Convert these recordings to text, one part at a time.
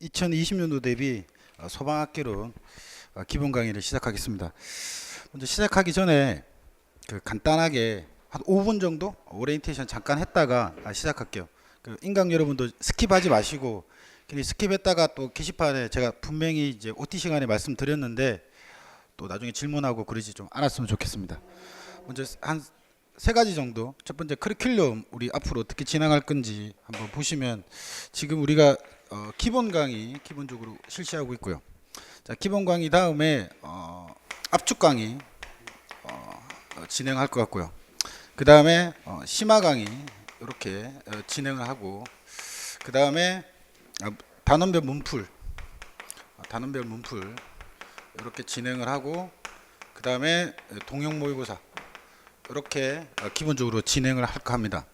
2020년도 대비 소방학개론 기본 강의를 시작하겠습니다. 먼저 시작하기 전에 간단하게 한 5분 정도 오리엔테이션 잠깐 했다가 시작할게요. 인강 여러분도 스킵하지 마시고, 괜히 스킵했다가 또 게시판에 제가 분명히 이제 OT 시간에 말씀드렸는데 또 나중에 질문하고 그러지 좀 않았으면 좋겠습니다. 먼저 한 세 가지 정도, 첫 번째 커리큘럼 우리 앞으로 어떻게 진행할 건지 한번 보시면, 지금 우리가 기본 강의 기본적으로 실시하고 있고요. 자, 기본 강의 다음에 압축 강의 진행할 것 같고요. 그 다음에 심화 강의 이렇게 진행을 하고, 그 다음에 단원별 문풀 이렇게 진행을 하고, 그 다음에 동영 모의고사 이렇게 기본적으로 진행을 할까 합니다.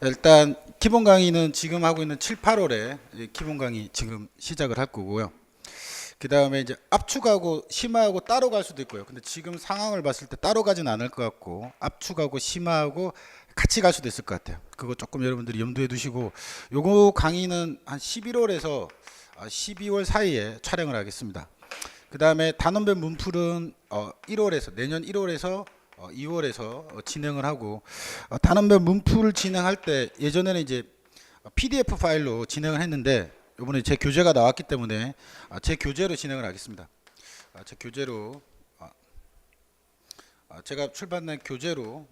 일단 기본 강의는 지금 하고 있는 7, 8월에 기본 강의 지금 시작을 할 거고요. 그 다음에 이제 압축하고 심화하고 따로 갈 수도 있고요. 근데 지금 상황을 봤을 때 따로 가지는 않을 것 같고, 압축하고 심화하고 같이 갈 수도 있을 것 같아요. 그거 조금 여러분들이 염두에 두시고, 요거 강의는 한 11월에서 12월 사이에 촬영을 하겠습니다. 그 다음에 단원별 문풀은 1월에서 내년 1월에서 2월에서 진행을 하고, 단원별 문풀 진행할 때 예전에는 이제 PDF 파일로 진행을 했는데, 이번에 제 교재가 나왔기 때문에 제 교재로 진행을 하겠습니다. 제 교재로 제가 출판한 교재로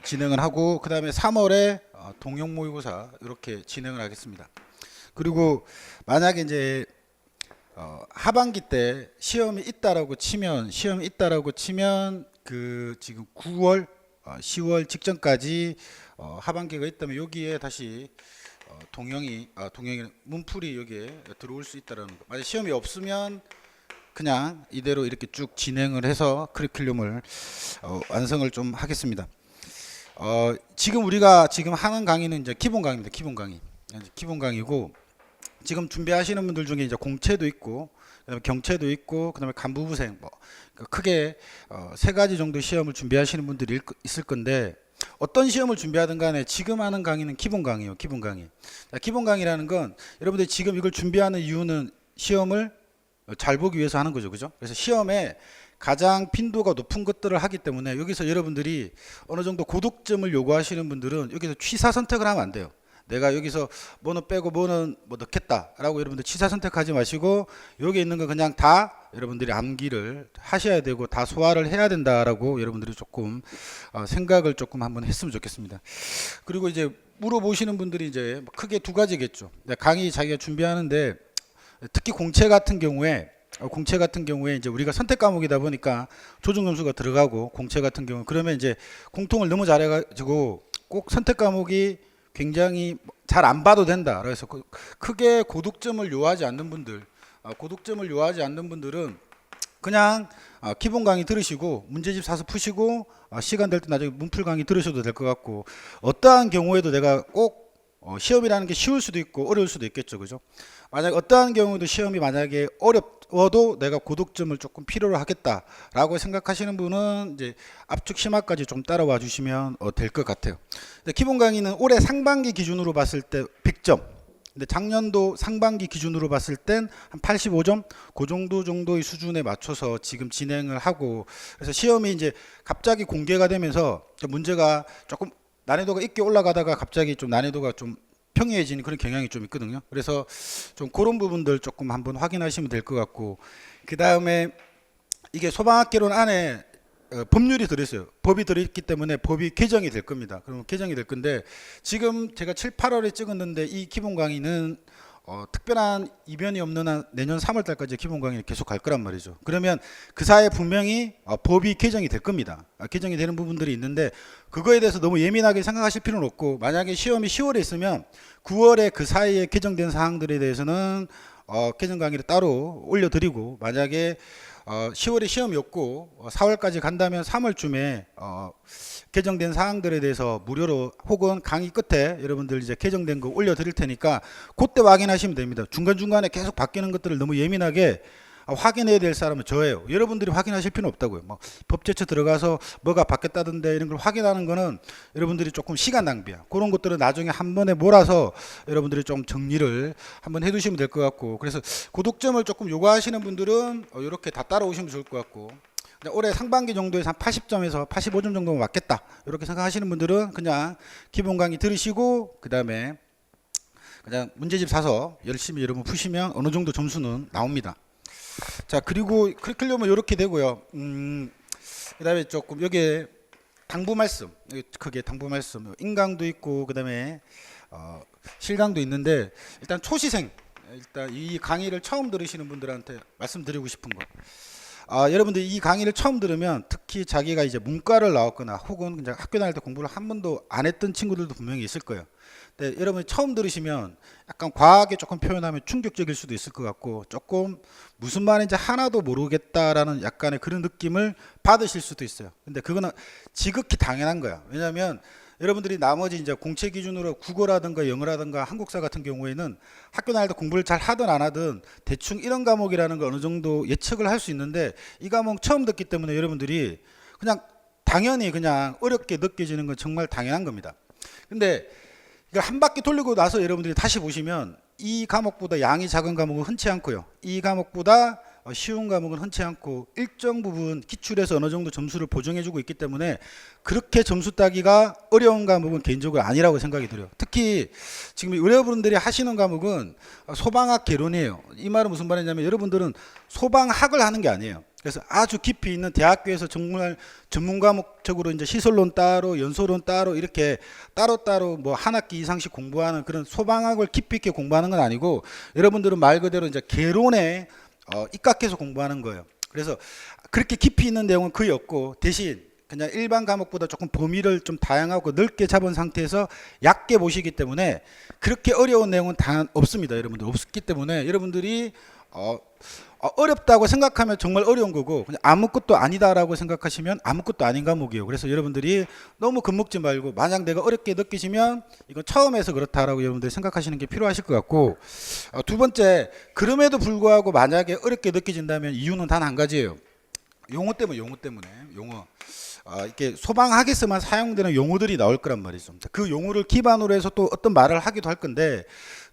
진행을 하고, 그 다음에 3월에 동영 모의고사 이렇게 진행을 하겠습니다. 그리고 만약에 이제 하반기 때 시험이 있다라고 치면 그 지금 9월 10월 직전까지 하반기가 있다면 여기에 다시 동영이 문풀이 여기에 들어올 수 있다라는 거. 만약 시험이 없으면 그냥 이대로 이렇게 쭉 진행을 해서 커리큘럼을 완성을 좀 하겠습니다. 지금 우리가 지금 하는 강의는 이제 기본 강의입니다. 기본 강의고, 지금 준비하시는 분들 중에 이제 공채도 있고, 그다음에 경채도 있고, 그다음에 간부부생, 크게 세 가지 정도 시험을 준비하시는 분들이 있을 건데, 어떤 시험을 준비하든 간에 지금 하는 강의는 기본 강의예요. 기본 강의. 자, 기본 강의라는 건 여러분들이 지금 이걸 준비하는 이유는 시험을 잘 보기 위해서 하는 거죠. 그죠? 그래서 시험에 가장 빈도가 높은 것들을 하기 때문에, 여기서 여러분들이 어느 정도 고득점을 요구하시는 분들은 여기서 취사 선택을 하면 안 돼요. 내가 여기서 뭐는 빼고 뭐는 뭐 넣겠다라고 여러분들 취사 선택하지 마시고, 여기 있는 거 그냥 다 여러분들이 암기를 하셔야 되고 다 소화를 해야 된다라고 여러분들이 조금 생각을 조금 한번 했으면 좋겠습니다. 그리고 이제 물어보시는 분들이 이제 크게 두 가지겠죠. 강의 자기가 준비하는데, 특히 공채 같은 경우에 이제 우리가 선택 과목이다 보니까 조정 점수가 들어가고, 공채 같은 경우 그러면 이제 공통을 너무 잘해가지고 꼭 선택 과목이 굉장히 잘 안 봐도 된다. 그래서 크게 고득점을 요하지 않는 분들은 그냥 기본 강의 들으시고 문제집 사서 푸시고, 시간 될 때 나중에 문풀 강의 들으셔도 될 것 같고, 어떠한 경우에도 내가 꼭 시험이라는 게 쉬울 수도 있고 어려울 수도 있겠죠. 그죠? 만약 어떠한 경우도 시험이 만약에 어려워도 내가 고득점을 조금 필요로 하겠다라고 생각하시는 분은 이제 압축 심화까지 좀 따라와 주시면 될 것 같아요. 근데 기본 강의는 올해 상반기 기준으로 봤을 때 100점. 근데 작년도 상반기 기준으로 봤을 땐 한 85점 그 정도의 수준에 맞춰서 지금 진행을 하고, 그래서 시험이 이제 갑자기 공개가 되면서 문제가 조금 난이도가 있게 올라가다가 갑자기 좀 난이도가 좀 평이해지는 그런 경향이 좀 있거든요. 그래서 좀 그런 부분들 조금 한번 확인하시면 될 것 같고, 그 다음에 이게 소방학개론 안에 법률이 들어있어요. 법이 들어있기 때문에 법이 개정이 될 겁니다. 그러면 개정이 될 건데, 지금 제가 7, 8월에 찍었는데 이 기본 강의는 특별한 이변이 없는 한 내년 3월 달까지 기본 강의를 계속 갈 거란 말이죠. 그러면 그 사이에 분명히 법이 개정이 될 겁니다. 개정이 되는 부분들이 있는데, 그거에 대해서 너무 예민하게 생각하실 필요는 없고, 만약에 시험이 10월에 있으면 9월에 그 사이에 개정된 사항들에 대해서는 개정 강의를 따로 올려드리고, 만약에 10월에 시험이 없고 4월까지 간다면 3월쯤에 개정된 사항들에 대해서 무료로 혹은 강의 끝에 여러분들 이제 개정된 거 올려드릴 테니까 그때 확인하시면 됩니다. 중간중간에 계속 바뀌는 것들을 너무 예민하게 확인해야 될 사람은 저예요. 여러분들이 확인하실 필요는 없다고요. 뭐 법제처 들어가서 뭐가 바뀌었다던데 이런 걸 확인하는 거는 여러분들이 조금 시간 낭비야. 그런 것들은 나중에 한 번에 몰아서 여러분들이 좀 정리를 한번 해두시면 될 것 같고, 그래서 고득점을 조금 요구하시는 분들은 이렇게 다 따라오시면 좋을 것 같고, 올해 상반기 정도에서 한 80점에서 85점 정도면 맞겠다 이렇게 생각하시는 분들은 그냥 기본 강의 들으시고 그 다음에 그냥 문제집 사서 열심히 여러분 푸시면 어느 정도 점수는 나옵니다. 자, 그리고 커리큘럼은 이렇게 되고요. 그 다음에 조금 여기에 당부 말씀, 크게 당부 말씀, 인강도 있고 그 다음에 실강도 있는데, 일단 초시생, 일단 이 강의를 처음 들으시는 분들한테 말씀드리고 싶은 거, 여러분들 이 강의를 처음 들으면 특히 자기가 이제 문과를 나왔거나 혹은 이제 학교 다닐 때 공부를 한 번도 안 했던 친구들도 분명히 있을 거예요. 근데 여러분이 처음 들으시면 약간 과하게 조금 표현하면 충격적일 수도 있을 것 같고, 조금 무슨 말인지 하나도 모르겠다라는 약간의 그런 느낌을 받으실 수도 있어요. 근데 그거는 지극히 당연한 거야. 왜냐하면 여러분들이 나머지 이제 공채 기준으로 국어라든가 영어라든가 한국사 같은 경우에는 학교 다닐 때 공부를 잘 하든 안 하든 대충 이런 과목이라는 거 어느 정도 예측을 할 수 있는데, 이 과목 처음 듣기 때문에 여러분들이 그냥 당연히 그냥 어렵게 느껴지는 건 정말 당연한 겁니다. 근데 이걸 한 바퀴 돌리고 나서 여러분들이 다시 보시면 이 과목보다 양이 작은 과목은 흔치 않고요, 이 과목보다 쉬운 과목은 흔치 않고 일정 부분 기출에서 어느 정도 점수를 보정해주고 있기 때문에 그렇게 점수 따기가 어려운 과목은 개인적으로 아니라고 생각이 들어요. 특히 지금 여러분들이 하시는 과목은 소방학 개론이에요. 이 말은 무슨 말이냐면 여러분들은 소방학을 하는 게 아니에요. 그래서 아주 깊이 있는 대학교에서 정말 전문 과목적으로 이제 시설론 따로 연소론 따로 이렇게 따로따로 뭐 한 학기 이상씩 공부하는 그런 소방학을 깊이 있게 공부하는 건 아니고, 여러분들은 말 그대로 이제 개론에 입각해서 공부하는 거예요. 그래서 그렇게 깊이 있는 내용은 거의 없고, 대신 그냥 일반 과목보다 조금 범위를 좀 다양하고 넓게 잡은 상태에서 얕게 보시기 때문에 그렇게 어려운 내용은 다 없습니다. 여러분들 없기 때문에 여러분들이 어렵다고 생각하면 정말 어려운 거고, 그냥 아무것도 아니다라고 생각하시면 아무것도 아닌 과목이에요. 그래서 여러분들이 너무 겁먹지 말고, 만약 내가 어렵게 느끼시면 이건 처음 해서 그렇다라고 여러분들이 생각하시는 게 필요하실 것 같고, 두 번째, 그럼에도 불구하고 만약에 어렵게 느껴진다면 이유는 단 한 가지예요. 용어 때문에 용어. 이렇게 소방학에서만 사용되는 용어들이 나올 거란 말이죠. 그 용어를 기반으로 해서 또 어떤 말을 하기도 할 건데,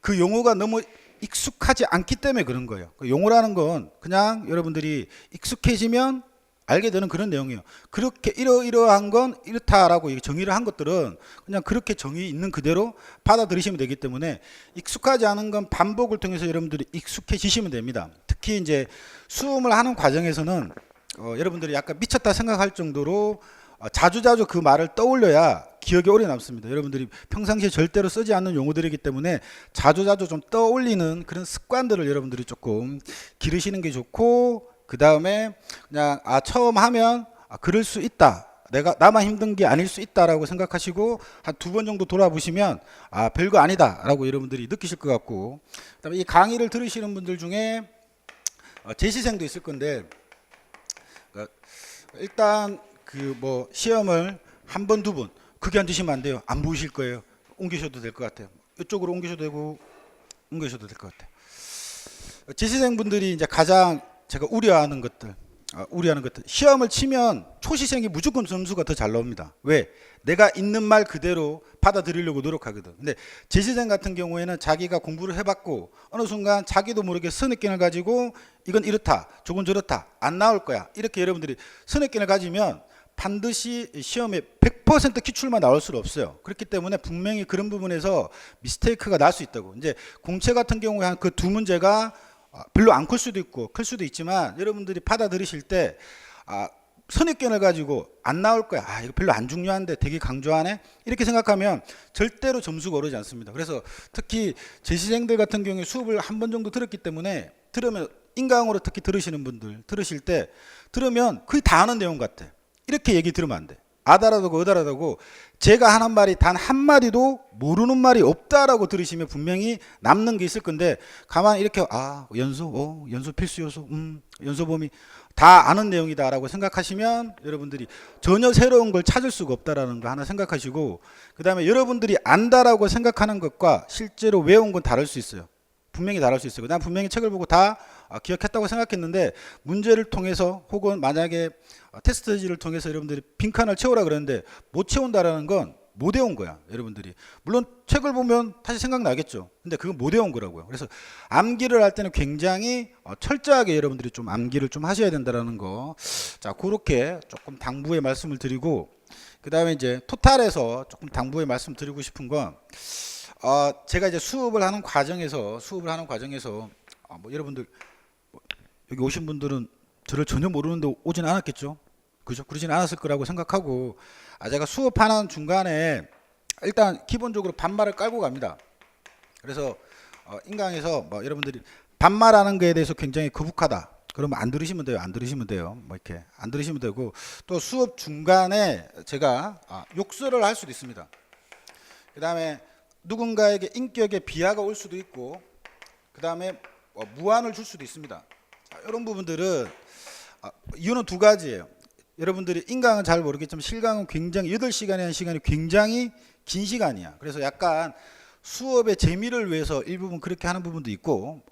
그 용어가 너무 익숙하지 않기 때문에 그런 거예요. 그 용어라는 건 그냥 여러분들이 익숙해지면 알게 되는 그런 내용이에요. 그렇게 이러이러한 건 이렇다라고 정의를 한 것들은 그냥 그렇게 정의 있는 그대로 받아들이시면 되기 때문에, 익숙하지 않은 건 반복을 통해서 여러분들이 익숙해지시면 됩니다. 특히 이제 수험을 하는 과정에서는 여러분들이 약간 미쳤다 생각할 정도로 자주자주 그 말을 떠올려야 기억에 오래 남습니다. 여러분들이 평상시에 절대로 쓰지 않는 용어들이기 때문에 자주자주 좀 떠올리는 그런 습관들을 여러분들이 조금 기르시는 게 좋고, 그 다음에 그냥 처음 하면 그럴 수 있다, 내가 나만 힘든 게 아닐 수 있다라고 생각하시고 한 두 번 정도 돌아보시면 별거 아니다라고 여러분들이 느끼실 것 같고, 그다음에 이 강의를 들으시는 분들 중에 재시생도 있을 건데, 일단 그 뭐 시험을 한 번, 두 번 크게 앉으시면 안 돼요. 안 보이실 거예요. 옮기셔도 될 것 같아요. 이쪽으로 옮기셔도 되고 옮기셔도 될 것 같아요. 재시생분들이 이제 가장 제가 우려하는 것들, 시험을 치면 초시생이 무조건 점수가 더 잘 나옵니다. 왜? 내가 있는 말 그대로 받아들이려고 노력하거든. 근데 재시생 같은 경우에는 자기가 공부를 해봤고 어느 순간 자기도 모르게 선입견을 가지고 이건 이렇다, 저건 저렇다, 안 나올 거야, 이렇게 여러분들이 선입견을 가지면 반드시 시험에 100% 기출만 나올 수는 없어요. 그렇기 때문에 분명히 그런 부분에서 미스테이크가 날 수 있다고. 이제 공채 같은 경우에 한 그 두 문제가 별로 안 클 수도 있고 클 수도 있지만, 여러분들이 받아들이실 때 선입견을 가지고 안 나올 거야, 이거 별로 안 중요한데 되게 강조하네, 이렇게 생각하면 절대로 점수가 오르지 않습니다. 그래서 특히 재시생들 같은 경우에 수업을 한 번 정도 들었기 때문에, 들으면 인강으로 특히 들으시는 분들 들으실 때 들으면 거의 다 아는 내용 같아. 이렇게 얘기 들으면 안 돼. 아다라고 어다라고 제가 하는 말이 단 한마디도 모르는 말이 없다라고 들으시면 분명히 남는 게 있을 건데, 가만히 이렇게 연소 필수 요소, 연소 범위 다 아는 내용이다라고 생각하시면 여러분들이 전혀 새로운 걸 찾을 수가 없다라는 거 하나 생각하시고, 그 다음에 여러분들이 안다라고 생각하는 것과 실제로 외운 건 다를 수 있어요. 분명히 다를 수 있어요. 난 분명히 책을 보고 다 기억했다고 생각했는데 문제를 통해서 혹은 만약에 테스트지를 통해서 여러분들이 빈칸을 채우라 그랬는데 못 채운다라는 건 못 외운 거야 여러분들이. 물론 책을 보면 다시 생각나겠죠. 근데 그건 못 외운 거라고요. 그래서 암기를 할 때는 굉장히 철저하게 여러분들이 좀 암기를 좀 하셔야 된다라는 거. 자, 그렇게 조금 당부의 말씀을 드리고, 그 다음에 이제 토탈에서 조금 당부의 말씀 드리고 싶은 건 제가 이제 수업을 하는 과정에서 뭐 여러분들 여기 오신 분들은 저를 전혀 모르는데 오진 않았겠죠. 그죠? 그러진 않았을 거라고 생각하고, 제가 수업하는 중간에 일단 기본적으로 반말을 깔고 갑니다. 그래서 인강에서 뭐 여러분들이 반말하는 거에 대해서 굉장히 거북하다, 그러면 안 들으시면 돼요. 안 들으시면 돼요. 뭐 이렇게 안 들으시면 되고, 또 수업 중간에 제가 욕설을 할 수도 있습니다. 그 다음에 누군가에게 인격에 비하가 올 수도 있고, 그 다음에 무안을 줄 수도 있습니다. 이런 부분들은 이유는 두 가지예요. 여러분들이 인강은 잘 모르겠지만 실강은 굉장히 8시간이라는 시간이 굉장히 긴 시간이야. 그래서 약간 수업의 재미를 위해서 일부분 그렇게 하는 부분도 있고,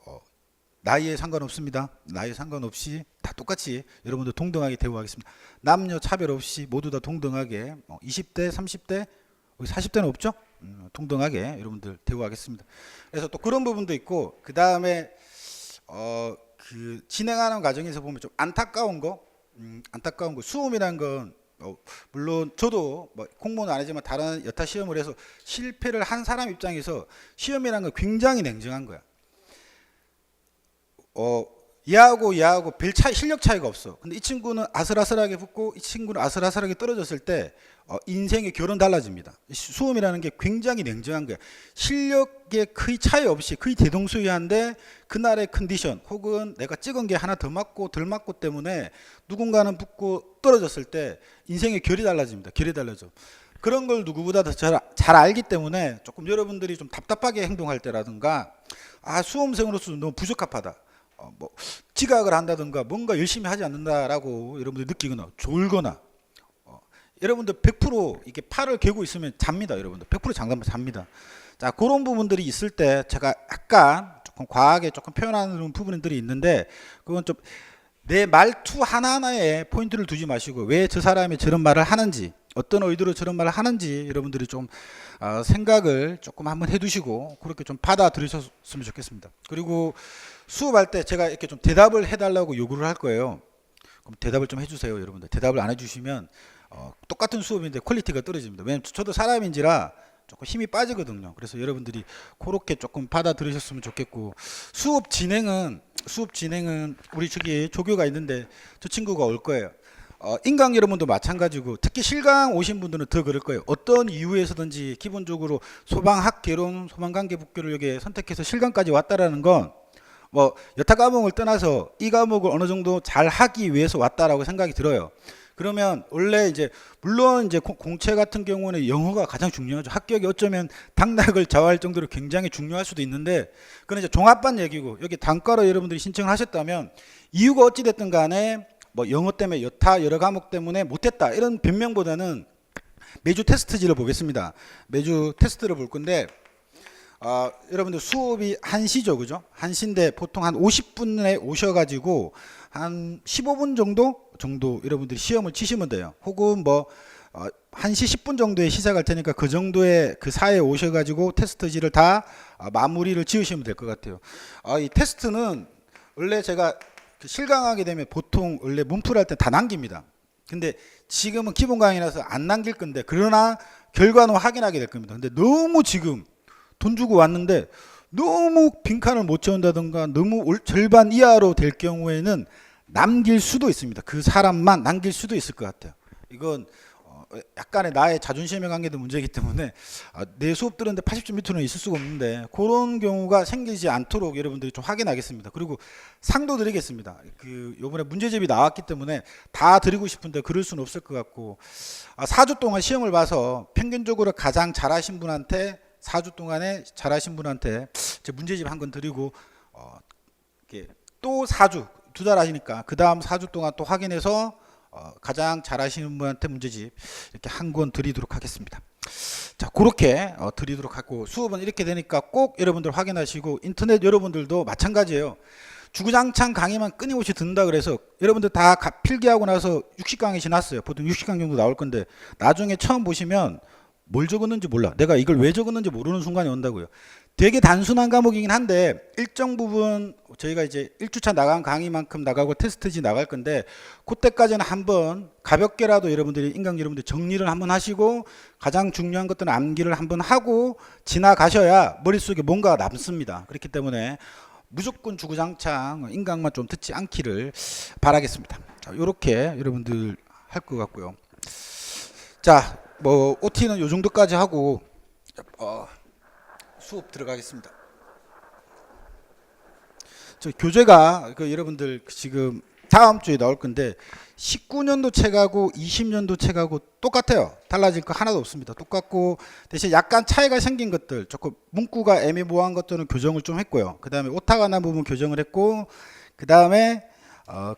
나이에 상관없습니다. 나이에 상관없이 다 똑같이 여러분들 동등하게 대우하겠습니다. 남녀 차별 없이 모두 다 동등하게 20대, 30대, 40대는 없죠? 동등하게 여러분들 대우하겠습니다. 그래서 또 그런 부분도 있고, 그 다음에 그 진행하는 과정에서 보면 좀 안타까운 거 수험이란 건 물론 저도 뭐 공무원 아니지만 다른 여타 시험을 해서 실패를 한 사람 입장에서 시험이란 건 굉장히 냉정한 거야. 얘하고 별 차이, 실력 차이가 없어. 근데 이 친구는 아슬아슬하게 붙고 이 친구는 아슬아슬하게 떨어졌을 때 인생의 결은 달라집니다. 수험이라는 게 굉장히 냉정한 거야. 실력에 거의 차이 없이 거의 대동소이한데 그날의 컨디션 혹은 내가 찍은 게 하나 더 맞고 덜 맞고 때문에 누군가는 붙고 떨어졌을 때 인생의 결이 달라집니다. 결이 달라져. 그런 걸 누구보다 더 잘 알기 때문에 조금 여러분들이 좀 답답하게 행동할 때라든가 수험생으로서 너무 부적합하다, 뭐 지각을 한다든가 뭔가 열심히 하지 않는다라고 여러분들 느끼거나 졸거나, 여러분들 100% 이게 팔을 개고 있으면 잡니다. 여러분들 100% 장담 잡니다. 자, 그런 부분들이 있을 때 제가 약간 조금 과하게 조금 표현하는 부분들이 있는데, 그건 좀 내 말투 하나하나에 포인트를 두지 마시고 왜 저 사람이 저런 말을 하는지, 어떤 의도로 저런 말을 하는지 여러분들이 좀 생각을 조금 한번 해두시고 그렇게 좀 받아들이셨으면 좋겠습니다. 그리고 수업할 때 제가 이렇게 좀 대답을 해달라고 요구를 할 거예요. 그럼 대답을 좀 해주세요. 여러분들 대답을 안 해주시면 똑같은 수업인데 퀄리티가 떨어집니다. 왜냐면 저도 사람인지라 조금 힘이 빠지거든요. 그래서 여러분들이 그렇게 조금 받아들이셨으면 좋겠고, 수업 진행은 우리 저기 조교가 있는데 저 친구가 올 거예요. 인강 여러분도 마찬가지고, 특히 실강 오신 분들은 더 그럴 거예요. 어떤 이유에서든지 기본적으로 소방학 개론, 소방관계 북교를 여기 선택해서 실강까지 왔다라는 건 뭐 여타 과목을 떠나서 이 과목을 어느 정도 잘 하기 위해서 왔다라고 생각이 들어요. 그러면 원래 이제 물론 이제 공채 같은 경우는 영어가 가장 중요하죠. 합격이 어쩌면 당락을 좌우할 정도로 굉장히 중요할 수도 있는데, 그건 이제 종합반 얘기고, 여기 단과로 여러분들이 신청을 하셨다면 이유가 어찌 됐든 간에 뭐 영어 때문에 여타 여러 과목 때문에 못했다 이런 변명보다는 매주 테스트지를 보겠습니다. 매주 테스트를 볼 건데, 여러분들 수업이 1시죠, 그죠? 1시인데 보통 한 50분에 오셔가지고 한 15분 정도 여러분들이 시험을 치시면 돼요. 혹은 뭐 1시 10분 정도에 시작할 테니까 그 정도의 그 사이에 오셔가지고 테스트지를 다 마무리를 지으시면 될 것 같아요. 이 테스트는 원래 제가 실강하게 되면 보통 원래 문풀할 때 다 남깁니다. 근데 지금은 기본 강의라서 안 남길 건데, 그러나 결과는 확인하게 될 겁니다. 근데 너무 지금 돈 주고 왔는데 너무 빈칸을 못 채운다든가 너무 절반 이하로 될 경우에는 남길 수도 있습니다. 그 사람만 남길 수도 있을 것 같아요. 이건 약간의 나의 자존심에 관계된 문제이기 때문에 내 수업 들었는데 80점 밑으로는 있을 수가 없는데, 그런 경우가 생기지 않도록 여러분들이 좀 확인하겠습니다. 그리고 상도 드리겠습니다. 요번에 문제집이 나왔기 때문에 다 드리고 싶은데 그럴 수는 없을 것 같고, 4주 동안 시험을 봐서 평균적으로 가장 잘하신 분한테 4주 동안에 잘하신 분한테 제 문제집 한 건 드리고, 또 4주 2달 하시니까 그 다음 4주 동안 또 확인해서 가장 잘하시는 분한테 문제집 이렇게 한 권 드리도록 하겠습니다. 자, 그렇게 드리도록 하고, 수업은 이렇게 되니까 꼭 여러분들 확인하시고, 인터넷 여러분들도 마찬가지예요. 주구장창 강의만 끊임없이 듣는다 그래서 여러분들 다 필기하고 나서 60강이 지났어요. 보통 60강 정도 나올 건데 나중에 처음 보시면 뭘 적었는지 몰라. 내가 이걸 왜 적었는지 모르는 순간이 온다고요. 되게 단순한 과목이긴 한데 일정 부분 저희가 이제 1주차 나간 강의만큼 나가고 테스트지 나갈 건데 그때까지는 한번 가볍게라도 여러분들이 인강 여러분들 정리를 한번 하시고 가장 중요한 것들은 암기를 한번 하고 지나가셔야 머릿속에 뭔가 남습니다. 그렇기 때문에 무조건 주구장창 인강만 좀 듣지 않기를 바라겠습니다. 자, 이렇게 여러분들 할 것 같고요. 자, 뭐 OT는 요 정도까지 하고 수업 들어가겠습니다. 저 교재가 여러분들 지금 다음 주에 나올 건데 19년도 책하고 20년도 책하고 똑같아요. 달라질 거 하나도 없습니다. 똑같고 대신 약간 차이가 생긴 것들 조금 문구가 애매모호한 것들은 교정을 좀 했고요. 그 다음에 오타가 난 부분 교정을 했고 그 다음에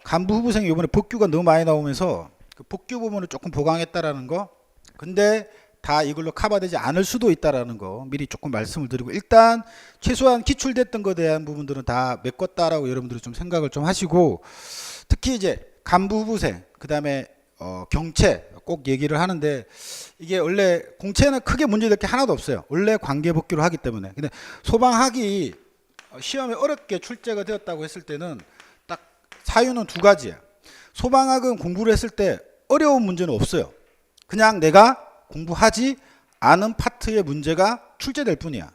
간부 후보생이 이번에 복규가 너무 많이 나오면서 그 복규 부분을 조금 보강했다라는 거. 근데 다 이걸로 커버되지 않을 수도 있다라는 거 미리 조금 말씀을 드리고 일단 최소한 기출됐던 것에 대한 부분들은 다 메꿨다라고 여러분들이 좀 생각을 좀 하시고 특히 이제 간부 후보생 그 다음에 경체 꼭 얘기를 하는데 이게 원래 공채는 크게 문제될 게 하나도 없어요. 원래 관계 복귀로 하기 때문에. 근데 소방학이 시험에 어렵게 출제가 되었다고 했을 때는 딱 사유는 두 가지예요. 소방학은 공부를 했을 때 어려운 문제는 없어요. 그냥 내가 공부하지 않은 파트의 문제가 출제될 뿐이야.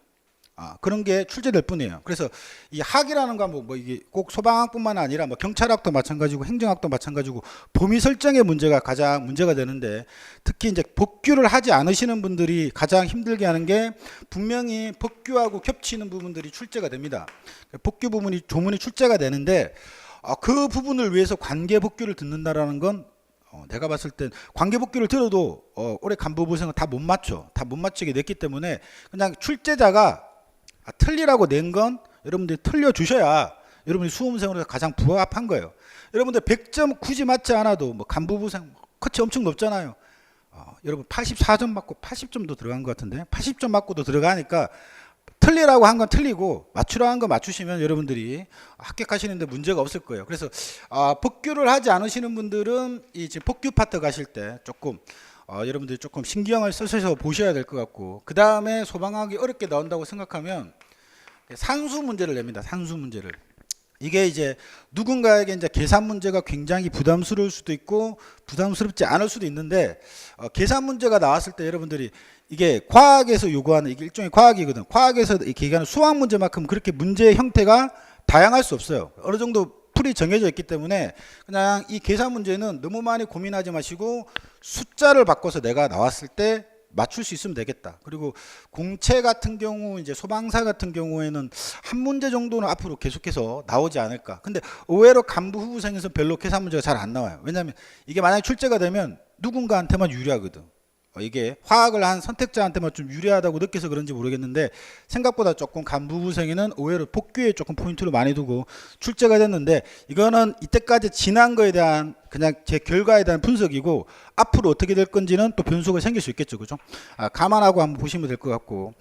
그런 게 출제될 뿐이에요. 그래서 이 학이라는 건 뭐 이게 꼭 소방학뿐만 아니라 뭐 경찰학도 마찬가지고 행정학도 마찬가지고 범위 설정의 문제가 가장 문제가 되는데 특히 이제 복규를 하지 않으시는 분들이 가장 힘들게 하는 게 분명히 복규하고 겹치는 부분들이 출제가 됩니다. 복규 부분이 조문이 출제가 되는데 그 부분을 위해서 관계 복규를 듣는다라는 건 내가 봤을 땐 관계복귀를 들어도 올해 간부보생은 다 못 맞춰. 다 못 맞추게 냈기 때문에 그냥 출제자가 틀리라고 낸 건 여러분들이 틀려주셔야 여러분이 수험생으로 가장 부합한 거예요. 여러분들 100점 굳이 맞지 않아도 뭐 간부보생 커치 엄청 높잖아요. 여러분 84점 맞고 80점도 들어간 것 같은데 80점 맞고도 들어가니까 틀리라고 한 건 틀리고 맞추라고 한 건 맞추시면 여러분들이 합격하시는데 문제가 없을 거예요. 그래서 복규를 하지 않으시는 분들은 이 지금 복규 파트 가실 때 조금 여러분들이 조금 신경을 쓰셔서 보셔야 될 것 같고 그 다음에 소방학이 어렵게 나온다고 생각하면 산수 문제를 냅니다. 산수 문제를. 이게 이제 누군가에게 이제 계산 문제가 굉장히 부담스러울 수도 있고 부담스럽지 않을 수도 있는데 계산 문제가 나왔을 때 여러분들이 이게 과학에서 요구하는 이게 일종의 과학이거든. 과학에서 얘기하는 수학 문제만큼 그렇게 문제의 형태가 다양할 수 없어요. 어느 정도 풀이 정해져 있기 때문에 그냥 이 계산 문제는 너무 많이 고민하지 마시고 숫자를 바꿔서 내가 나왔을 때 맞출 수 있으면 되겠다. 그리고 공채 같은 경우 이제 소방사 같은 경우에는 한 문제 정도는 앞으로 계속해서 나오지 않을까. 근데 의외로 간부 후보생에서 별로 계산 문제가 잘 안 나와요. 왜냐하면 이게 만약에 출제가 되면 누군가한테만 유리하거든. 이게 화학을 한 선택자한테만 좀 유리하다고 느껴서 그런지 모르겠는데 생각보다 조금 간부부생에는 의외로 복귀에 조금 포인트를 많이 두고 출제가 됐는데 이거는 이때까지 지난 거에 대한 그냥 제 결과에 대한 분석이고 앞으로 어떻게 될 건지는 또 변수가 생길 수 있겠죠. 그죠? 감안하고 한번 보시면 될 것 같고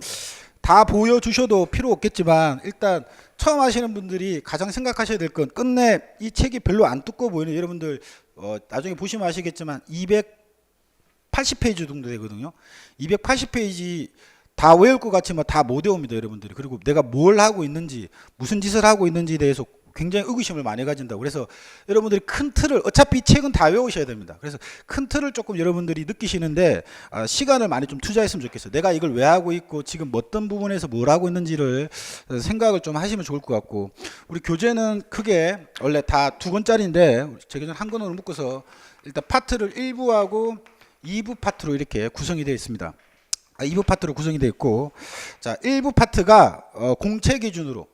다 보여주셔도 필요 없겠지만 일단 처음 하시는 분들이 가장 생각하셔야 될 건 끝내 이 책이 별로 안 두꺼워 보이는 여러분들 나중에 보시면 아시겠지만 280페이지 정도 되거든요. 280페이지 다 외울 것 같지만 다 못 외웁니다, 여러분들이. 그리고 내가 뭘 하고 있는지, 무슨 짓을 하고 있는지에 대해서 굉장히 의구심을 많이 가진다고. 그래서 여러분들이 큰 틀을 어차피 책은 다 외우셔야 됩니다. 그래서 큰 틀을 조금 여러분들이 느끼시는데 시간을 많이 좀 투자했으면 좋겠어요. 내가 이걸 왜 하고 있고 지금 어떤 부분에서 뭘 하고 있는지를 생각을 좀 하시면 좋을 것 같고 우리 교재는 크게 원래 다 2권짜리인데 제 교재는 한 권으로 묶어서 일단 파트를 1부하고 2부 파트로 이렇게 구성이 되어 있습니다. 2부 파트로 구성이 되어 있고 자 1부 파트가 공채 기준으로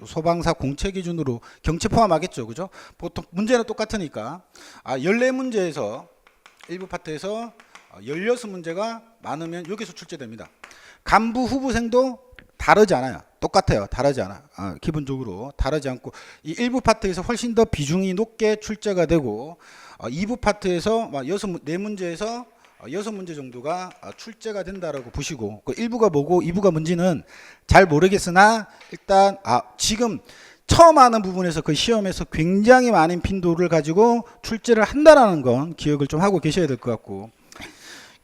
소방사 공채 기준으로 경채 포함하겠죠. 그죠? 보통 문제는 똑같으니까 14문제에서 1부 파트에서 16문제가 많으면 여기서 출제됩니다. 간부 후보생도 다르지 않아요. 똑같아요. 다르지 않아. 기본적으로 다르지 않고 이 1부 파트에서 훨씬 더 비중이 높게 출제가 되고 2부 파트에서 4문제에서 6문제 정도가 출제가 된다라고 보시고 그 1부가 뭐고 2부가 뭔지는 잘 모르겠으나 일단 지금 처음 하는 부분에서 그 시험에서 굉장히 많은 빈도를 가지고 출제를 한다라는 건 기억을 좀 하고 계셔야 될 것 같고,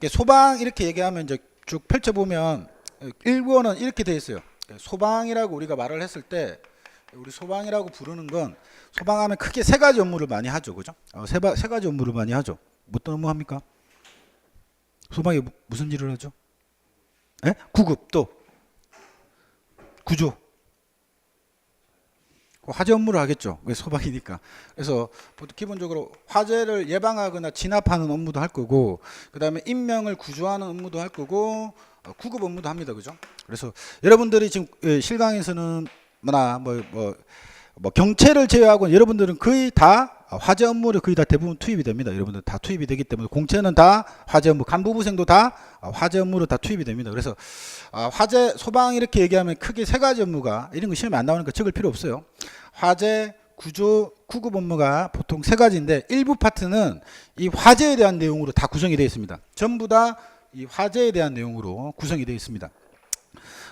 소방 이렇게 얘기하면 이제 쭉 펼쳐보면 1번은 이렇게 되어 있어요. 소방이라고 우리가 말을 했을 때 우리 소방이라고 부르는 건 소방하면 크게 세 가지 업무를 많이 하죠. 그죠? 세 가지 업무를 많이 하죠. 어떤 업무 합니까? 소방이 무슨 일을 하죠? 에? 구급, 또 구조, 화재 업무를 하겠죠. 왜 소방이니까. 그래서 기본적으로 화재를 예방하거나 진압하는 업무도 할 거고, 그 다음에 인명을 구조하는 업무도 할 거고, 구급 업무도 합니다. 그죠? 그래서 여러분들이 지금 실강에서는 뭐 경찰을 제외하고 여러분들은 거의 다 화재 업무를 거의 다 대부분 투입이 됩니다. 여러분들 다 투입이 되기 때문에 공채는 다 화재 업무, 간부부생도 다 화재 업무로 다 투입이 됩니다. 그래서 화재, 소방 이렇게 얘기하면 크게 세 가지 업무가, 이런 거 시험에 안 나오니까 적을 필요 없어요. 화재, 구조, 구급 업무가 보통 세 가지인데 일부 파트는 이 화재에 대한 내용으로 다 구성이 되어 있습니다. 전부 다 이 화재에 대한 내용으로 구성이 되어 있습니다.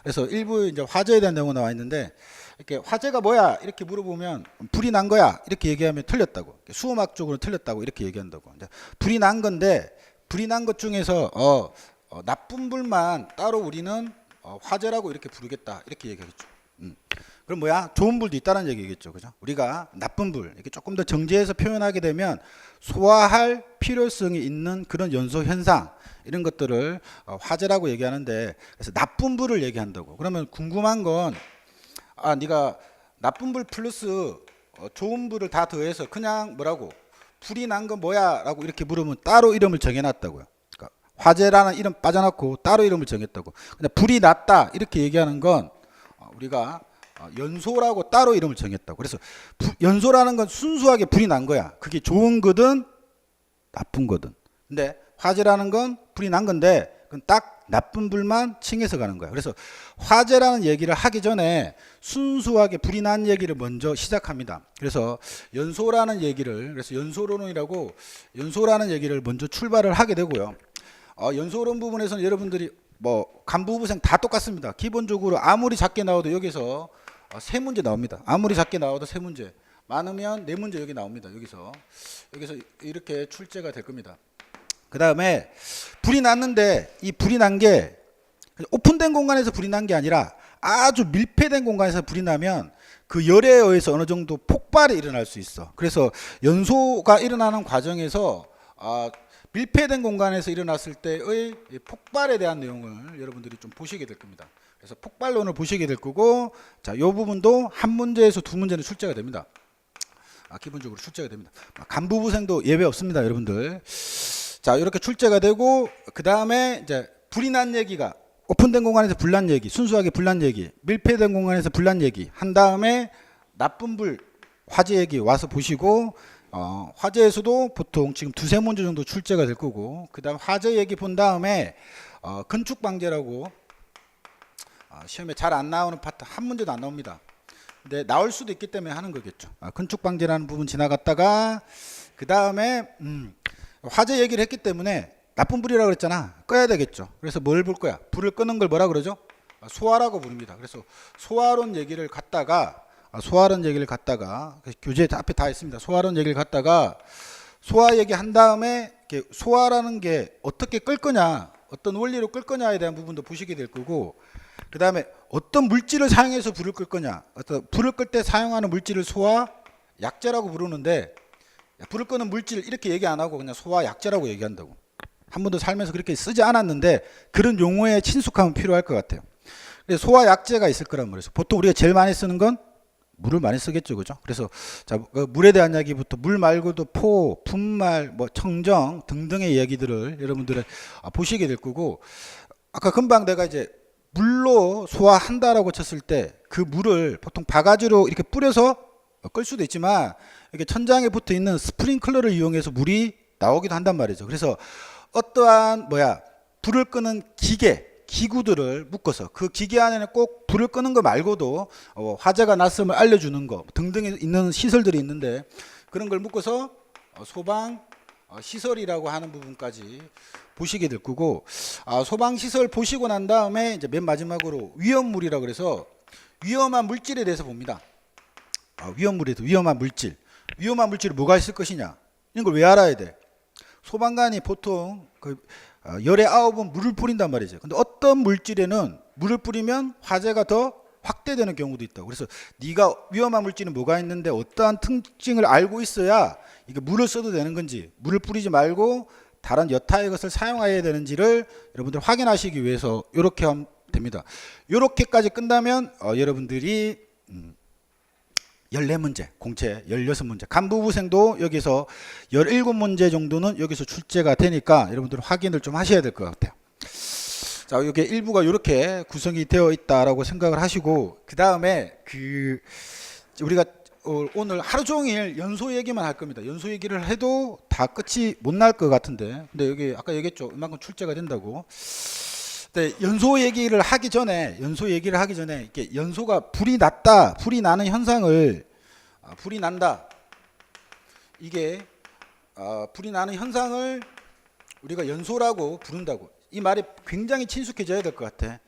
그래서 일부 이제 화재에 대한 내용이 나와 있는데, 이렇게 화재가 뭐야 이렇게 물어보면 불이 난 거야 이렇게 얘기하면 틀렸다고, 수음학적으로 틀렸다고 이렇게 얘기한다고. 불이 난 건데, 불이 난 것 중에서 나쁜 불만 따로 우리는 화재라고 이렇게 부르겠다 이렇게 얘기하겠죠. 그럼 뭐야? 좋은 불도 있다는 얘기겠죠. 그죠? 우리가 나쁜 불 이렇게 조금 더 정제해서 표현하게 되면 소화할 필요성이 있는 그런 연소 현상, 이런 것들을 화재라고 얘기하는데, 그래서 나쁜 불을 얘기한다고. 그러면 궁금한 건, 네가 나쁜 불 플러스 좋은 불을 다 더해서 그냥 뭐라고, 불이 난 건 뭐야 라고 이렇게 물으면 따로 이름을 정해놨다고요. 그러니까 화재라는 이름 빠져놓고 따로 이름을 정했다고. 근데 불이 났다 이렇게 얘기하는 건 우리가 연소라고 따로 이름을 정했다고. 그래서 연소라는 건 순수하게 불이 난 거야. 그게 좋은 거든 나쁜 거든. 근데 화재라는 건 불이 난 건데 그건 딱 나쁜 불만 칭해서 가는 거야. 그래서 화재라는 얘기를 하기 전에 순수하게 불이 난 얘기를 먼저 시작합니다. 그래서 연소라는 얘기를, 그래서 연소론이라고, 연소라는 얘기를 먼저 출발을 하게 되고요. 연소론 부분에서는 여러분들이 뭐 간부부생 다 똑같습니다. 기본적으로 아무리 작게 나와도 여기서 세 문제 나옵니다. 아무리 작게 나와도 세 문제, 많으면 네 문제 여기 나옵니다. 여기서 이렇게 출제가 될 겁니다. 그 다음에 불이 났는데, 이 불이 난 게 오픈된 공간에서 불이 난 게 아니라 아주 밀폐된 공간에서 불이 나면 그 열에 의해서 어느 정도 폭발이 일어날 수 있어. 그래서 연소가 일어나는 과정에서 밀폐된 공간에서 일어났을 때의 폭발에 대한 내용을 여러분들이 좀 보시게 될 겁니다. 그래서 폭발론을 보시게 될 거고, 자, 이 부분도 한 문제에서 두 문제는 출제가 됩니다. 기본적으로 출제가 됩니다. 간부부생도 예외 없습니다, 여러분들. 자, 이렇게 출제가 되고, 그 다음에 이제 불이 난 얘기가, 오픈된 공간에서 불난 얘기, 순수하게 불난 얘기, 밀폐된 공간에서 불난 얘기 한 다음에 나쁜 불, 화재 얘기 와서 보시고, 화재에서도 보통 지금 두세 문제 정도 출제가 될 거고, 그 다음 화재 얘기 본 다음에 건축 방재라고 시험에 잘 안 나오는 파트 한 문제도 안 나옵니다. 근데 나올 수도 있기 때문에 하는 거겠죠. 건축 방재라는 부분 지나갔다가, 그 다음에 화재 얘기를 했기 때문에 나쁜 불이라고 그랬잖아. 꺼야 되겠죠. 그래서 뭘 볼 거야? 불을 끄는 걸 뭐라 그러죠? 소화라고 부릅니다. 그래서 소화론 얘기를 갖다가, 교재 앞에 다 있습니다. 소화론 얘기를 갖다가 소화 얘기 한 다음에 소화라는 게 어떻게 끌 거냐, 어떤 원리로 끌 거냐에 대한 부분도 보시게 될 거고, 그 다음에 어떤 물질을 사용해서 불을 끌 거냐, 불을 끌 때 사용하는 물질을 소화 약재라고 부르는데, 불을 끄는 물질 이렇게 얘기 안 하고 그냥 소화 약재라고 얘기한다고. 한 번도 살면서 그렇게 쓰지 않았는데 그런 용어의 친숙함은 필요할 것 같아요. 그래서 소화 약재가 있을 거란 말이죠. 보통 우리가 제일 많이 쓰는 건 물을 많이 쓰겠죠, 그죠? 그래서 자, 물에 대한 이야기부터 물 말고도 포, 분말, 뭐 청정 등등의 이야기들을 여러분들은 보시게 될 거고, 아까 금방 내가 이제 물로 소화한다라고 쳤을 때 그 물을 보통 바가지로 이렇게 뿌려서 끌 수도 있지만, 이렇게 천장에 붙어 있는 스프링클러를 이용해서 물이 나오기도 한단 말이죠. 그래서 어떠한 불을 끄는 기구들을 묶어서 그 기계 안에는 꼭 불을 끄는 거 말고도 화재가 났음을 알려주는 거 등등에 있는 시설들이 있는데, 그런 걸 묶어서 소방 시설이라고 하는 부분까지 보시게 될 거고, 소방 시설 보시고 난 다음에 이제 맨 마지막으로 위험물이라고 그래서 위험한 물질에 대해서 봅니다. 위험물에도 위험한 물질. 위험한 물질이 뭐가 있을 것이냐? 이런 걸 왜 알아야 돼? 소방관이 보통 열에 9번 물을 뿌린단 말이죠. 근데 어떤 물질에는 물을 뿌리면 화재가 더 확대되는 경우도 있다고. 그래서 네가 위험한 물질은 뭐가 있는데 어떠한 특징을 알고 있어야 이게 물을 써도 되는 건지, 물을 뿌리지 말고 다른 여타의 것을 사용해야 되는지를 여러분들 확인하시기 위해서 이렇게 하면 됩니다. 이렇게까지 끝나면 여러분들이 14문제, 공채 16문제, 간부부생도 여기서 17문제 정도는 여기서 출제가 되니까 여러분들 확인을 좀 하셔야 될 것 같아요. 자, 이게 일부가 이렇게 구성이 되어 있다라고 생각을 하시고, 그 다음에 우리가 오늘 하루 종일 연소 얘기만 할 겁니다. 연소 얘기를 해도 다 끝이 못 날 것 같은데, 근데 여기 아까 얘기했죠, 이만큼 출제가 된다고. 근데 연소 얘기를 하기 전에 이렇게 연소가 불이 났다, 불이 나는 현상을 불이 난다, 이게 불이 나는 현상을 우리가 연소라고 부른다고. 이 말이 굉장히 친숙해져야 될 것 같아.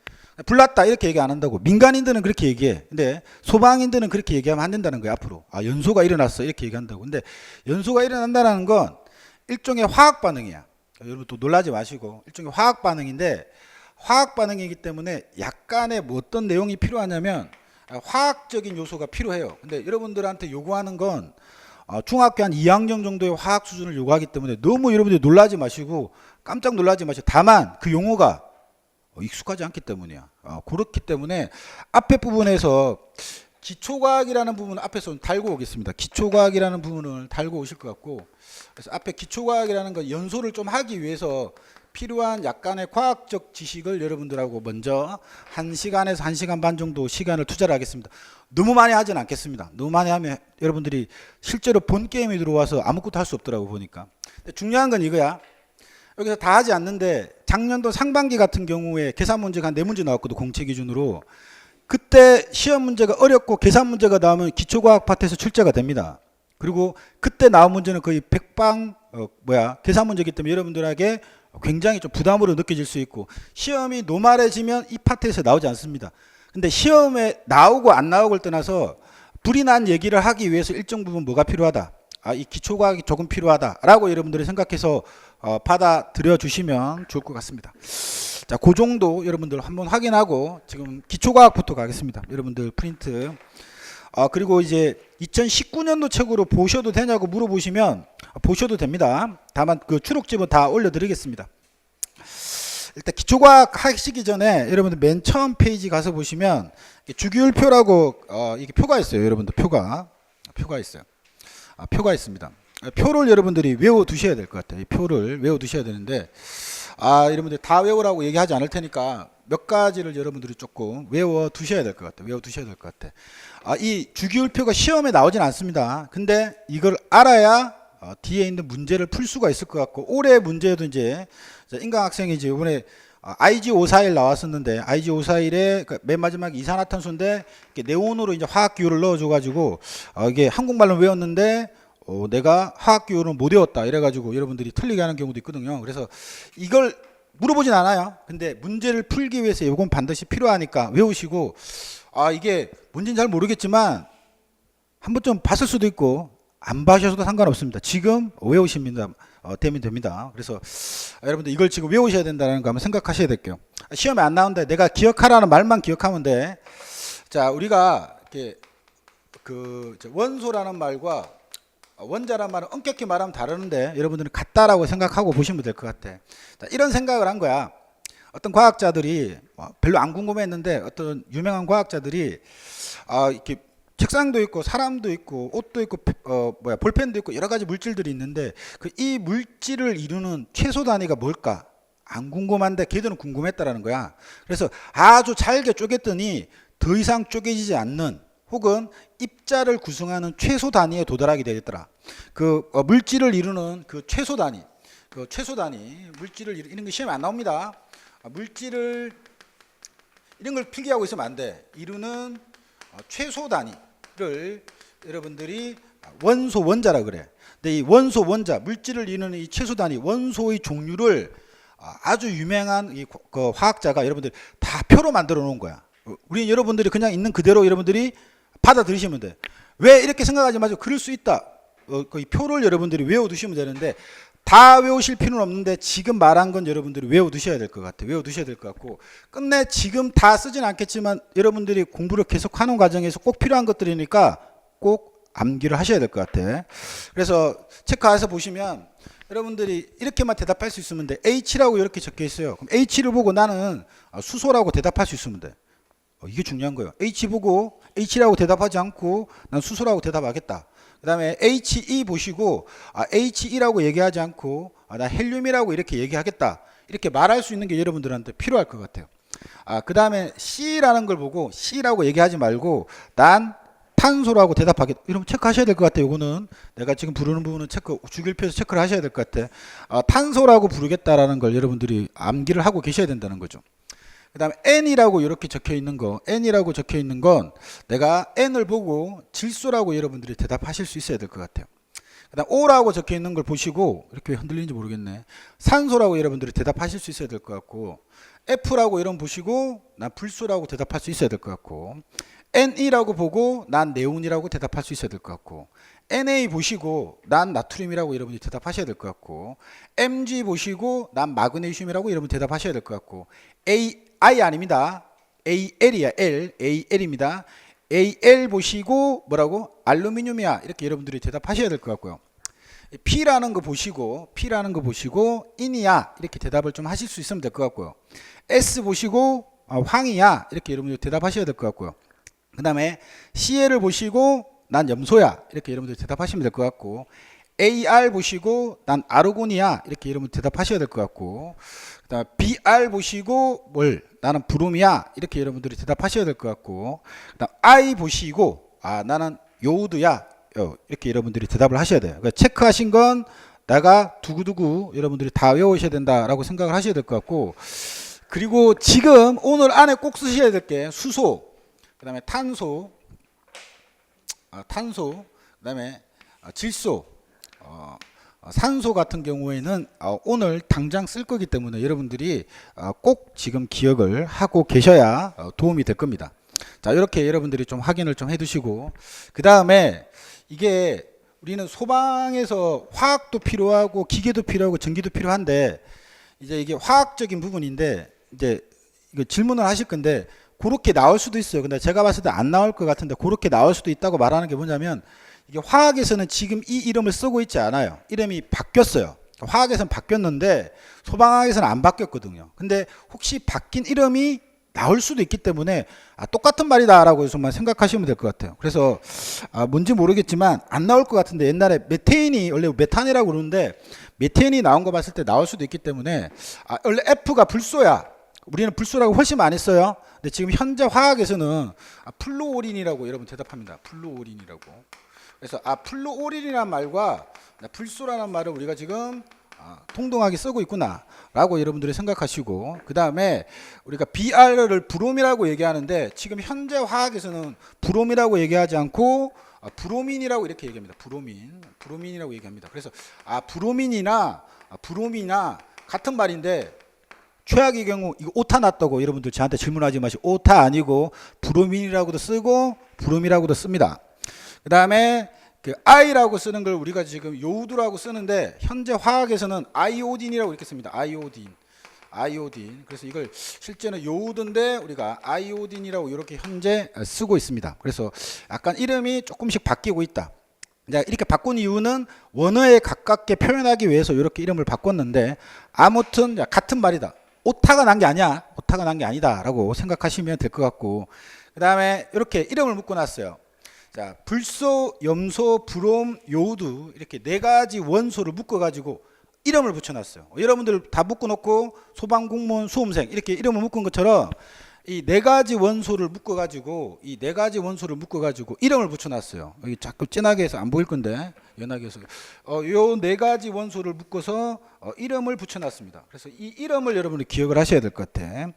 불났다 이렇게 얘기 안 한다고. 민간인들은 그렇게 얘기해. 근데 소방인들은 그렇게 얘기하면 안 된다는 거야. 앞으로 연소가 일어났어 이렇게 얘기한다고. 근데 연소가 일어난다는 건 일종의 화학 반응이야. 여러분 또 놀라지 마시고, 일종의 화학 반응인데, 화학 반응이기 때문에 약간의 어떤 내용이 필요하냐면 화학적인 요소가 필요해요. 근데 여러분들한테 요구하는 건 중학교 한 2학년 정도의 화학 수준을 요구하기 때문에 너무 여러분들이 놀라지 마시고 깜짝 놀라지 마시고, 다만 그 용어가 익숙하지 않기 때문이야. 그렇기 때문에 앞에 부분에서 기초과학이라는 부분을 앞에서 달고 오겠습니다. 기초과학이라는 부분을 달고 오실 것 같고, 그래서 앞에 기초과학이라는 거 연소를 좀 하기 위해서 필요한 약간의 과학적 지식을 여러분들하고 먼저 1시간에서 1시간 반 정도 시간을 투자를 하겠습니다. 너무 많이 하진 않겠습니다. 너무 많이 하면 여러분들이 실제로 본 게임이 들어와서 아무것도 할 수 없더라고 보니까. 근데 중요한 건 이거야. 여기서 다 하지 않는데 작년도 상반기 같은 경우에 계산 문제가 한 4문제 나왔거든, 공채 기준으로. 그때 시험 문제가 어렵고 계산 문제가 나오면 기초과학 파트에서 출제가 됩니다. 그리고 그때 나온 문제는 거의 백방 계산 문제이기 때문에 여러분들에게 굉장히 좀 부담으로 느껴질 수 있고, 시험이 노멀해지면 이 파트에서 나오지 않습니다. 근데 시험에 나오고 안 나오고를 떠나서 불이 난 얘기를 하기 위해서 일정 부분 뭐가 필요하다, 이 기초과학이 조금 필요하다라고 여러분들이 생각해서 받아들여 주시면 좋을 것 같습니다. 자, 그 정도 여러분들 한번 확인하고 지금 기초과학부터 가겠습니다. 여러분들 프린트. 그리고 이제 2019년도 책으로 보셔도 되냐고 물어보시면 보셔도 됩니다. 다만 그 추록집은 다 올려드리겠습니다. 일단 기초과학 하시기 전에 여러분들 맨 처음 페이지 가서 보시면 주기율표라고 이게 표가 있어요. 여러분들 표가 있어요. 표가 있습니다. 표를 여러분들이 외워 두셔야 될 것 같아요. 이 표를 외워 두셔야 되는데, 여러분들 다 외우라고 얘기하지 않을 테니까 몇 가지를 여러분들이 조금 외워 두셔야 될 것 같아요. 이 주기율표가 시험에 나오진 않습니다. 근데 이걸 알아야 뒤에 있는 문제를 풀 수가 있을 것 같고, 올해 문제도 이제 인강학생이 이제 이번에 IG541 나왔었는데, IG541의 맨 마지막 이산화탄소인데 네온으로 이제 화학기호를 넣어줘가지고 이게 한국말로 외웠는데 내가 화학기호를 못 외웠다 이래가지고 여러분들이 틀리게 하는 경우도 있거든요. 그래서 이걸 물어보진 않아요. 근데 문제를 풀기 위해서 이건 반드시 필요하니까 외우시고, 이게 뭔지는 잘 모르겠지만 한번 좀 봤을 수도 있고 안 봐셔도 상관없습니다. 지금 외우시면 되면 됩니다. 그래서 여러분들 이걸 지금 외우셔야 된다는 거 한번 생각하셔야 될게요. 시험에 안 나온다, 내가 기억하라는 말만 기억하면 돼. 자, 우리가 이렇게 원소라는 말과 원자란 말은 엄격히 말하면 다르는데 여러분들은 같다라고 생각하고 보시면 될 것 같아. 자, 이런 생각을 한 거야. 어떤 과학자들이 별로 안 궁금했는데 어떤 유명한 과학자들이 이렇게 책상도 있고 사람도 있고 옷도 있고 볼펜도 있고 여러 가지 물질들이 있는데 이 물질을 이루는 최소 단위가 뭘까? 안 궁금한데 걔들은 궁금했다라는 거야. 그래서 아주 잘게 쪼갰더니 더 이상 쪼개지지 않는, 혹은 입자를 구성하는 최소 단위에 도달하게 되겠더라. 물질을 이루는 최소 단위, 물질을 이런 거 시험에 안 나옵니다. 물질을 이런 걸 필기하고 있으면 안 돼. 이루는 최소 단위를 여러분들이 원소 원자라 그래. 근데 이 원소 원자, 물질을 이루는 이 최소 단위 원소의 종류를 아주 유명한 화학자가 여러분들 다 표로 만들어 놓은 거야. 우리 여러분들이 그냥 있는 그대로 여러분들이 받아들이시면 돼. 왜 이렇게 생각하지 마시고 그럴 수 있다. 이 표를 여러분들이 외워두시면 되는데 다 외우실 필요는 없는데 지금 말한 건 여러분들이 외워두셔야 될 것 같아요. 외워두셔야 될 것 같고 끝내 지금 다 쓰진 않겠지만 여러분들이 공부를 계속하는 과정에서 꼭 필요한 것들이니까 꼭 암기를 하셔야 될 것 같아. 그래서 체크해서 보시면 여러분들이 이렇게만 대답할 수 있으면 돼. H라고 이렇게 적혀 있어요. 그럼 H를 보고 나는 수소라고 대답할 수 있으면 돼. 이게 중요한 거예요. H 보고 H라고 대답하지 않고 난 수소라고 대답하겠다. 그 다음에 HE 보시고 HE라고 얘기하지 않고 나 헬륨이라고 이렇게 얘기하겠다. 이렇게 말할 수 있는 게 여러분들한테 필요할 것 같아요. 그 다음에 C라는 걸 보고 C라고 얘기하지 말고 난 탄소라고 대답하겠다. 이러면 체크하셔야 될 것 같아요. 이거는 내가 지금 부르는 부분은 주기율표에서 체크를 하셔야 될 것 같아. 탄소라고 부르겠다라는 걸 여러분들이 암기를 하고 계셔야 된다는 거죠. 그 다음에 N이라고 이렇게 적혀 있는 거, N이라고 적혀 있는 건 내가 N을 보고 질소라고 여러분들이 대답하실 수 있어야 될 것 같아요. 그 다음 O라고 적혀 있는 걸 보시고 이렇게 흔들리는지 모르겠네. 산소라고 여러분들이 대답하실 수 있어야 될 것 같고 F라고 이런 보시고 난 불소라고 대답할 수 있어야 될 것 같고 NE라고 보고 난 네온이라고 대답할 수 있어야 될 것 같고 NA 보시고 난 나트륨이라고 여러분이 대답하셔야 될 것 같고 MG 보시고 난 마그네슘이라고 여러분 대답하셔야 될 것 같고 I 아닙니다. AL이야. AL입니다. AL 보시고 뭐라고? 알루미늄이야. 이렇게 여러분들이 대답하셔야 될 것 같고요. P라는 거 보시고 인이야. 이렇게 대답을 좀 하실 수 있으면 될 것 같고요. S 보시고 황이야. 이렇게 여러분들이 대답하셔야 될 것 같고요. 그 다음에 CL을 보시고 난 염소야. 이렇게 여러분들이 대답하시면 될 것 같고 AR 보시고 난 아르곤이야. 이렇게 여러분 대답하셔야 될 것 같고 그 다음에 BR 보시고 나는 브롬이야. 이렇게 여러분들이 대답하셔야 될 것 같고 그 다음 I 보시고 나는 요오드야. 이렇게 여러분들이 대답을 하셔야 돼요. 그러니까 체크하신 건 내가 두구두구 여러분들이 다 외우셔야 된다라고 생각을 하셔야 될 것 같고 그리고 지금 오늘 안에 꼭 쓰셔야 될 게 수소 그 다음에 탄소 그 다음에 질소 산소 같은 경우에는 오늘 당장 쓸 거기 때문에 여러분들이 꼭 지금 기억을 하고 계셔야 도움이 될 겁니다. 자, 이렇게 여러분들이 좀 확인을 좀 해두시고 그 다음에 이게 우리는 소방에서 화학도 필요하고 기계도 필요하고 전기도 필요한데 이제 이게 화학적인 부분인데 이제 이거 질문을 하실 건데 그렇게 나올 수도 있어요. 근데 제가 봤을 때 안 나올 것 같은데 그렇게 나올 수도 있다고 말하는 게 뭐냐면 이게 화학에서는 지금 이 이름을 쓰고 있지 않아요. 이름이 바뀌었어요. 화학에서는 바뀌었는데 소방학에서는 안 바뀌었거든요. 근데 혹시 바뀐 이름이 나올 수도 있기 때문에 똑같은 말이다라고 정말 생각하시면 될 것 같아요. 그래서 뭔지 모르겠지만 안 나올 것 같은데 옛날에 메테인이 원래 메탄이라고 그러는데 메테인이 나온 거 봤을 때 나올 수도 있기 때문에 원래 F가 불소야. 우리는 불소라고 훨씬 많이 써요. 근데 지금 현재 화학에서는 플루오린이라고 여러분 대답합니다. 플루오린이라고. 그래서 플루오린이라는 말과 불소라는 말을 우리가 지금 동등하게 쓰고 있구나 라고 여러분들이 생각하시고 그 다음에 우리가 BR을 브롬이라고 얘기하는데 지금 현재 화학에서는 브롬이라고 얘기하지 않고 브로민이라고 이렇게 얘기합니다. 브로민이라고 얘기합니다. 그래서 브로민이나 브롬이나 같은 말인데 최악의 경우 이거 오타 났다고 여러분들 저한테 질문하지 마시고 오타 아니고 브로민이라고도 쓰고 브롬이라고도 씁니다. 그 다음에 그 I라고 쓰는 걸 우리가 지금 요우드라고 쓰는데 현재 화학에서는 아이오딘이라고 이렇게 씁니다. 아이오딘. 그래서 이걸 실제는 요우드인데 우리가 아이오딘이라고 이렇게 현재 쓰고 있습니다. 그래서 약간 이름이 조금씩 바뀌고 있다. 이렇게 바꾼 이유는 원어에 가깝게 표현하기 위해서 이렇게 이름을 바꿨는데 아무튼 같은 말이다. 오타가 난 게 아니야. 오타가 난 게 아니다 라고 생각하시면 될 것 같고 그 다음에 이렇게 이름을 묶어놨어요. 자, 불소, 염소, 브롬, 요우드 이렇게 네 가지 원소를 묶어가지고 이름을 붙여놨어요. 여러분들 다 묶어놓고 소방공무원, 수험생 이렇게 이름을 묶은 것처럼 이 네 가지 원소를 묶어가지고 이름을 붙여놨어요. 여기 자꾸 진하게 해서 안 보일 건데 연하게 해서 요 네 가지 원소를 묶어서 이름을 붙여놨습니다. 그래서 이 이름을 여러분이 기억을 하셔야 될 것 같아.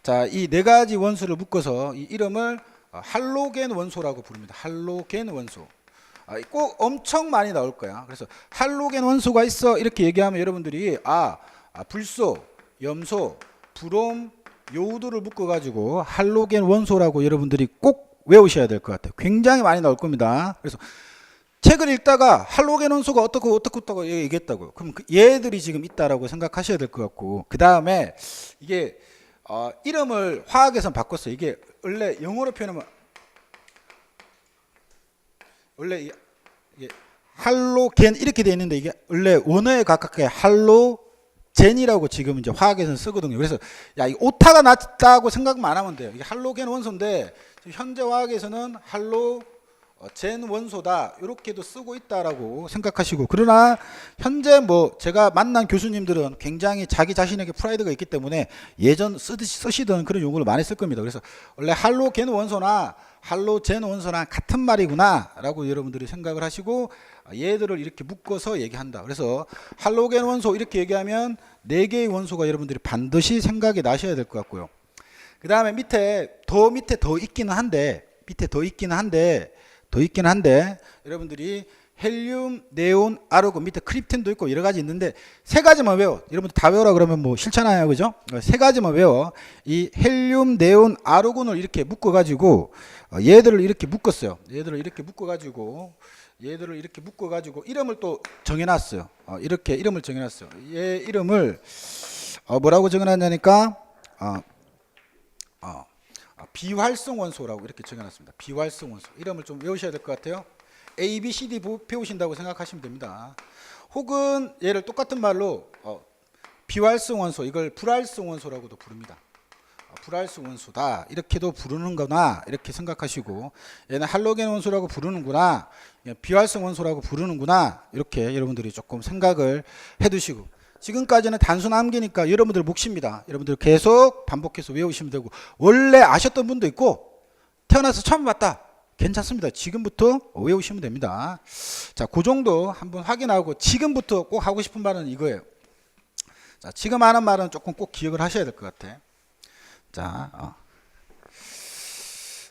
자, 이 네 가지 원소를 묶어서 이 이름을 할로겐 원소라고 부릅니다. 할로겐 원소. 꼭 엄청 많이 나올 거야. 그래서 할로겐 원소가 있어 이렇게 얘기하면 여러분들이 불소, 염소, 브롬, 요우드를 묶어가지고 할로겐 원소라고 여러분들이 꼭 외우셔야 될 것 같아요. 굉장히 많이 나올 겁니다. 그래서 책을 읽다가 할로겐 원소가 어떻고 얘기했다고요. 그럼 얘들이 지금 있다라고 생각하셔야 될 것 같고, 그 다음에 이게 이름을 화학에선 바꿨어요. 이게 원래 영어로 표현하면 원래 이게 할로겐 이렇게 돼 있는데 이게 원래 원어에 가깝게 할로젠이라고 지금 이제 화학에서는 쓰거든요. 그래서 야, 이 오타가 났다고 생각만 안 하면 돼요. 이게 할로겐 원소인데 현재 화학에서는 젠 원소다 이렇게도 쓰고 있다라고 생각하시고, 그러나 현재 뭐 제가 만난 교수님들은 굉장히 자기 자신에게 프라이드가 있기 때문에 예전 쓰시던 그런 용어를 많이 쓸 겁니다. 그래서 원래 할로겐 원소나 할로젠 원소랑 같은 말이구나 라고 여러분들이 생각을 하시고 얘들을 이렇게 묶어서 얘기한다. 그래서 할로겐 원소 이렇게 얘기하면 4개의 원소가 여러분들이 반드시 생각이 나셔야 될 것 같고요. 그 다음에 밑에 더 있기는 한데 여러분들이 헬륨, 네온, 아르곤, 밑에 크립틴도 있고 여러 가지 있는데 3가지만 외워. 여러분들 다 외우라 그러면 뭐 싫잖아요, 그죠? 3가지만 외워. 이 헬륨, 네온, 아르곤을 이렇게 묶어가지고 얘들을 이렇게 묶었어요. 얘들을 이렇게 묶어가지고 이름을 또 정해놨어요. 이렇게 이름을 정해놨어요. 얘 이름을 뭐라고 정해놨냐니까 비활성 원소라고 이렇게 정해놨습니다. 비활성 원소. 이름을 좀 외우셔야 될 것 같아요. A, B, C, D 배우신다고 생각하시면 됩니다. 혹은 얘를 똑같은 말로 비활성 원소, 이걸 불활성 원소라고도 부릅니다. 불활성 원소다 이렇게도 부르는 거나 이렇게 생각하시고, 얘는 할로겐 원소라고 부르는구나, 비활성 원소라고 부르는구나, 이렇게 여러분들이 조금 생각을 해두시고, 지금까지는 단순 암기니까 여러분들 몫입니다. 여러분들 계속 반복해서 외우시면 되고, 원래 아셨던 분도 있고 태어나서 처음 봤다, 괜찮습니다. 지금부터 외우시면 됩니다. 자, 그 정도 한번 확인하고, 지금부터 꼭 하고 싶은 말은 이거예요. 자, 지금 하는 말은 조금 꼭 기억을 하셔야 될 것 같아.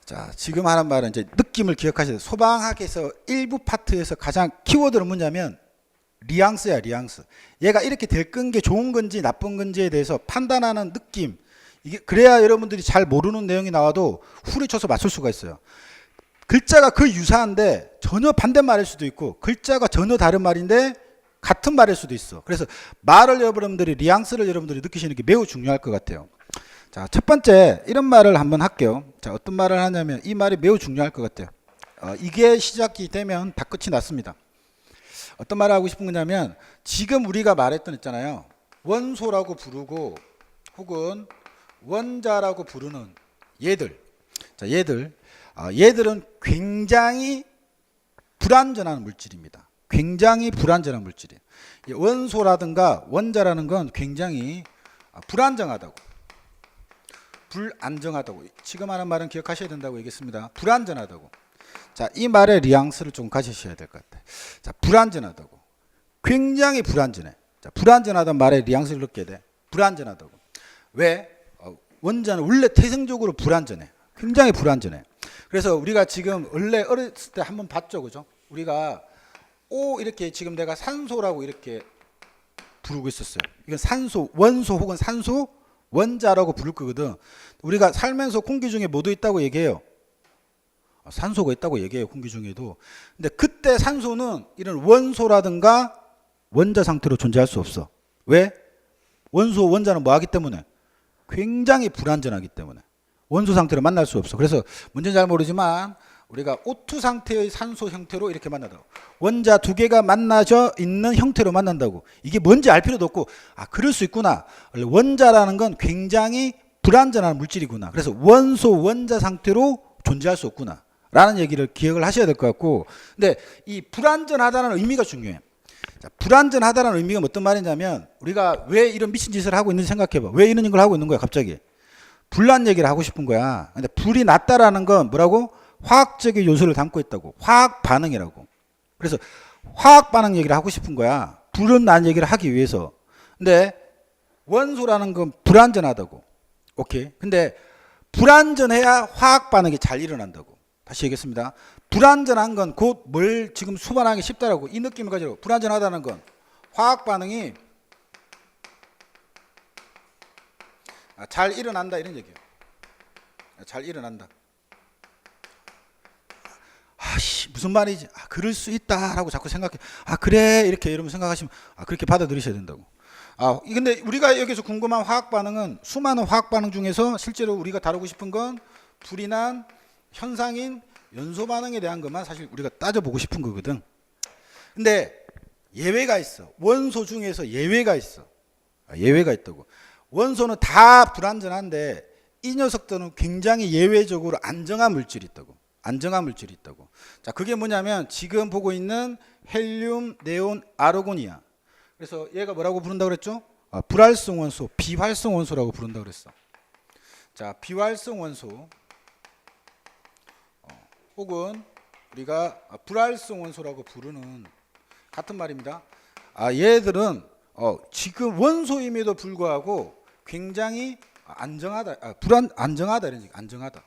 자, 지금 하는 말은 이제 느낌을 기억하셔야 돼요. 소방학에서 일부 파트에서 가장 키워드는 뭐냐면 리앙스야, 리앙스. 얘가 이렇게 될 게 좋은 건지 나쁜 건지에 대해서 판단하는 느낌. 이게 그래야 여러분들이 잘 모르는 내용이 나와도 후려쳐서 맞출 수가 있어요. 글자가 거의 유사한데 전혀 반대말일 수도 있고, 글자가 전혀 다른 말인데 같은 말일 수도 있어. 그래서 말을 여러분들이 리앙스를 여러분들이 느끼시는 게 매우 중요할 것 같아요. 자, 첫 번째 이런 말을 한번 할게요. 자, 어떤 말을 하냐면 이 말이 매우 중요할 것 같아요. 이게 시작이 되면 다 끝이 났습니다. 어떤 말을 하고 싶은 거냐면, 지금 우리가 말했던 있잖아요. 원소라고 부르고 혹은 원자라고 부르는 얘들. 자, 얘들은 굉장히 불완전한 물질입니다. 굉장히 불완전한 물질이에요. 원소라든가 원자라는 건 굉장히 불안정하다고. 지금 하는 말은 기억하셔야 된다고 얘기했습니다. 불완전하다고. 자, 이 말의 뉘앙스를 좀 가지셔야 될 것 같아요. 자, 불완전하다고. 굉장히 불완전해. 자, 불완전하다는 말의 뉘앙스를 넣게 돼. 불완전하다고. 왜? 원자는 원래 태생적으로 불완전해. 굉장히 불완전해. 그래서 우리가 지금 원래 어렸을 때 한번 봤죠, 그죠? 우리가 이렇게 지금 내가 산소라고 이렇게 부르고 있었어요. 이건 산소, 원소 혹은 산소, 원자라고 부를 거거든. 우리가 살면서 공기 중에 뭐도 있다고 얘기해요. 산소가 있다고 얘기해요, 공기 중에도. 근데 그때 산소는 이런 원소라든가 원자 상태로 존재할 수 없어. 왜? 원소, 원자는 뭐 하기 때문에? 굉장히 불완전하기 때문에. 원소 상태로 만날 수 없어. 그래서 문제는 잘 모르지만 우리가 O2 상태의 산소 형태로 이렇게 만나다고. 원자 2개가 만나져 있는 형태로 만난다고. 이게 뭔지 알 필요도 없고, 그럴 수 있구나. 원래 원자라는 건 굉장히 불완전한 물질이구나. 그래서 원소, 원자 상태로 존재할 수 없구나 라는 얘기를 기억을 하셔야 될 것 같고, 근데 이 불완전하다는 의미가 중요해. 자, 불완전하다는 의미가 어떤 말이냐면, 우리가 왜 이런 미친 짓을 하고 있는지 생각해봐. 왜 이런 걸 하고 있는 거야 갑자기? 불난 얘기를 하고 싶은 거야. 근데 불이 났다라는 건 뭐라고? 화학적인 요소를 담고 있다고. 화학 반응이라고. 그래서 화학 반응 얘기를 하고 싶은 거야. 불은 난 얘기를 하기 위해서. 근데 원소라는 건 불완전하다고. 오케이. 근데 불완전해야 화학 반응이 잘 일어난다고. 다시 얘기했습니다. 불완전한 건 곧 뭘 지금 수반하기 쉽다라고. 이 느낌을 가지고. 불완전하다는 건 화학 반응이 잘 일어난다 이런 얘기예요. 잘 일어난다. 아씨 무슨 말이지? 아 그럴 수 있다라고 자꾸 생각해. 아 그래 이렇게 여러분 생각하시면 그렇게 받아들이셔야 된다고. 근데 우리가 여기서 궁금한 화학 반응은 수많은 화학 반응 중에서 실제로 우리가 다루고 싶은 건 불이 난 현상인 연소 반응에 대한 것만 사실 우리가 따져보고 싶은 거거든. 근데 예외가 있어. 원소 중에서 예외가 있어. 예외가 있다고. 원소는 다 불완전한데 이 녀석들은 굉장히 예외적으로 안정한 물질이 있다고. 안정한 물질이 있다고. 자, 그게 뭐냐면 지금 보고 있는 헬륨, 네온, 아르곤이야. 그래서 얘가 뭐라고 부른다고 그랬죠? 불활성 원소, 비활성 원소라고 부른다고 그랬어. 자, 비활성 원소 혹은 우리가 불활성 원소라고 부르는 같은 말입니다. 얘들은 지금 원소임에도 불구하고 굉장히 안정하다, 안정하다 이런 얘기, 안정하다.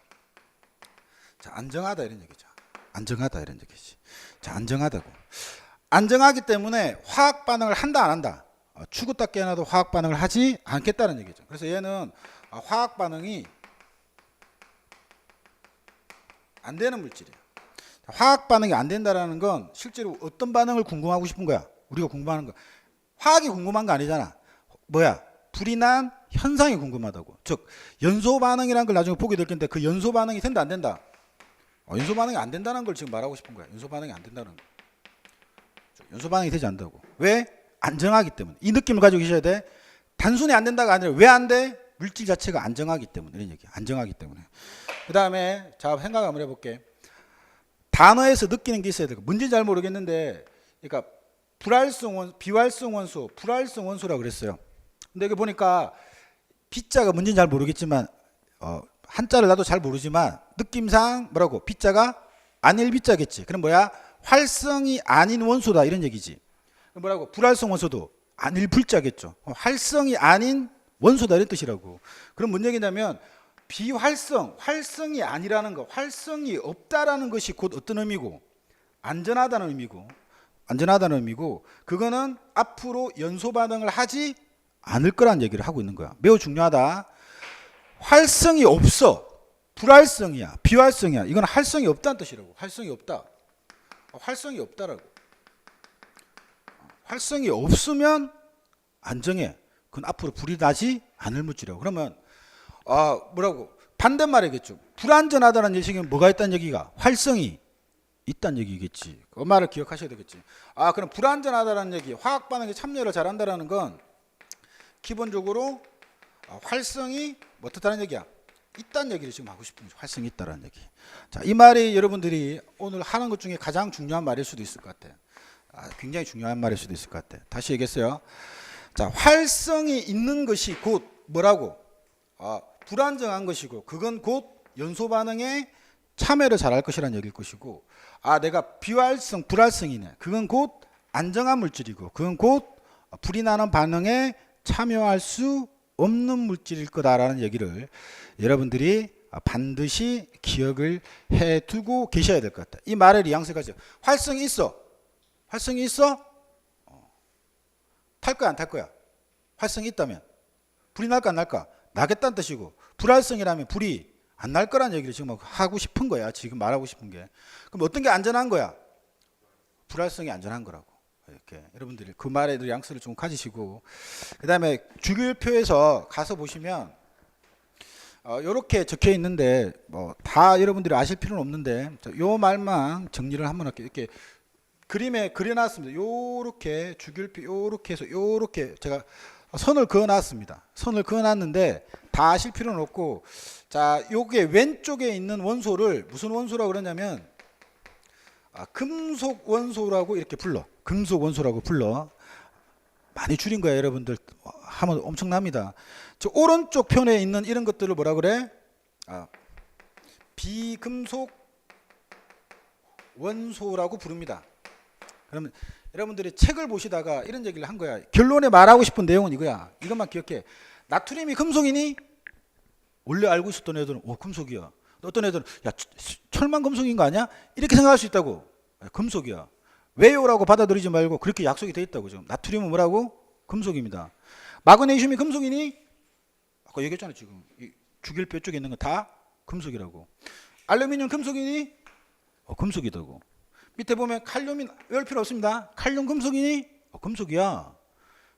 자, 안정하다 이런 얘기죠. 안정하다 이런 얘기지. 자, 안정하다고. 안정하기 때문에 화학 반응을 한다 안 한다. 죽었다 깨어나도 화학 반응을 하지 않겠다는 얘기죠. 그래서 얘는 화학 반응이 안 되는 물질이에요. 화학 반응이 안 된다라는 건 실제로 어떤 반응을 궁금하고 싶은 거야? 우리가 궁금하는 거. 화학이 궁금한 거 아니잖아. 뭐야? 불이 난 현상이 궁금하다고. 즉 연소 반응이라는 걸 나중에 보게 될 텐데 그 연소 반응이 된다 안 된다? 연소 반응이 안 된다는 걸 지금 말하고 싶은 거야. 연소 반응이 안 된다는 거. 연소 반응이 되지 않는다고. 왜? 안정하기 때문에. 이 느낌을 가지고 계셔야 돼. 단순히 안 된다가 아니라 왜 안 돼? 물질 자체가 안정하기 때문에. 이런 얘기. 안정하기 때문에. 그 다음에 자 생각 한번 해볼게. 단어에서 느끼는 게 있어야 되고 뭔지 잘 모르겠는데 그러니까 불활성 원소, 비활성 원소, 불활성 원소라고 그랬어요. 근데 여기 보니까 B자가 뭔지는 잘 모르겠지만 한자를 나도 잘 모르지만 느낌상 뭐라고? B자가 아닐 B자겠지. 그럼 뭐야? 활성이 아닌 원소다 이런 얘기지. 뭐라고? 불활성 원소도 아닐 불자겠죠. 활성이 아닌 원소다 이런 뜻이라고. 그럼 뭔 얘기냐면 비활성, 활성이 아니라는 거, 활성이 없다라는 것이 곧 어떤 의미고? 안전하다는 의미고, 안전하다는 의미고, 그거는 앞으로 연소 반응을 하지 않을 거란 얘기를 하고 있는 거야. 매우 중요하다. 활성이 없어. 불활성이야. 비활성이야. 이건 활성이 없다는 뜻이라고. 활성이 없다. 활성이 없다라고. 활성이 없으면 안정해. 그건 앞으로 불이 나지 않을 물질이라고. 그러면 뭐라고? 반대말이겠죠. 불안전하다는 얘기는 뭐가 있다는 얘기가? 활성이 있다는 얘기겠지. 그 말을 기억하셔야 되겠지. 그럼 불안전하다는 얘기, 화학 반응에 참여를 잘한다는 건 기본적으로 활성이 어떻다는 얘기야? 있다는 얘기를 지금 하고 싶은 거죠. 활성이 있다는 얘기. 자, 이 말이 여러분들이 오늘 하는 것 중에 가장 중요한 말일 수도 있을 것 같아. 굉장히 중요한 말일 수도 있을 것 같아. 다시 얘기했어요. 자, 활성이 있는 것이 곧 뭐라고? 불안정한 것이고 그건 곧 연소 반응에 참여를 잘할 것이라는 얘기일 것이고 내가 비활성, 불활성이네. 그건 곧 안정한 물질이고 그건 곧 불이 나는 반응에 참여할 수 없는 물질일 거다라는 얘기를 여러분들이 반드시 기억을 해두고 계셔야 될 것 같다. 이 말의 뉘앙스가 활성이 있어. 활성이 있어? 탈 거야 안 탈 거야? 활성이 있다면 불이 날까 안 날까? 나겠다는 뜻이고 불활성이라면 불이 안 날 거라는 얘기를 지금 하고 싶은 거야. 지금 말하고 싶은 게. 그럼 어떤 게 안전한 거야? 불활성이 안전한 거라고. 이렇게 여러분들이 그 말의 뉘앙스를 좀 가지시고 그 다음에 주기율표에서 가서 보시면 이렇게 적혀 있는데 다 여러분들이 아실 필요는 없는데 요 말만 정리를 한번 할게요. 이렇게 그림에 그려놨습니다. 요렇게 주기율표 요렇게 해서 요렇게 제가 선을 그어놨습니다. 선을 그어놨는데 다 아실 필요는 없고 자 요게 왼쪽에 있는 원소를 무슨 원소라고 그러냐면 금속 원소라고 이렇게 불러. 금속 원소라고 불러. 많이 줄인 거야 여러분들. 하면 엄청납니다. 저 오른쪽 편에 있는 이런 것들을 뭐라 그래? 비금속 원소라고 부릅니다. 그러면 여러분들이 책을 보시다가 이런 얘기를 한 거야. 결론에 말하고 싶은 내용은 이거야. 이것만 기억해. 나트륨이 금속이니? 원래 알고 있었던 애들은 금속이야. 어떤 애들은 야 철만 금속인 거 아니야? 이렇게 생각할 수 있다고. 금속이야. 왜요라고 받아들이지 말고 그렇게 약속이 돼 있다고. 지금 나트륨은 뭐라고? 금속입니다. 마그네슘이 금속이니? 아까 얘기했잖아. 지금 주기율표 쪽에 있는 거 다 금속이라고. 알루미늄 금속이니? 금속이다고. 밑에 보면 칼륨이 외울 필요 없습니다. 칼륨 금속이니? 금속이야.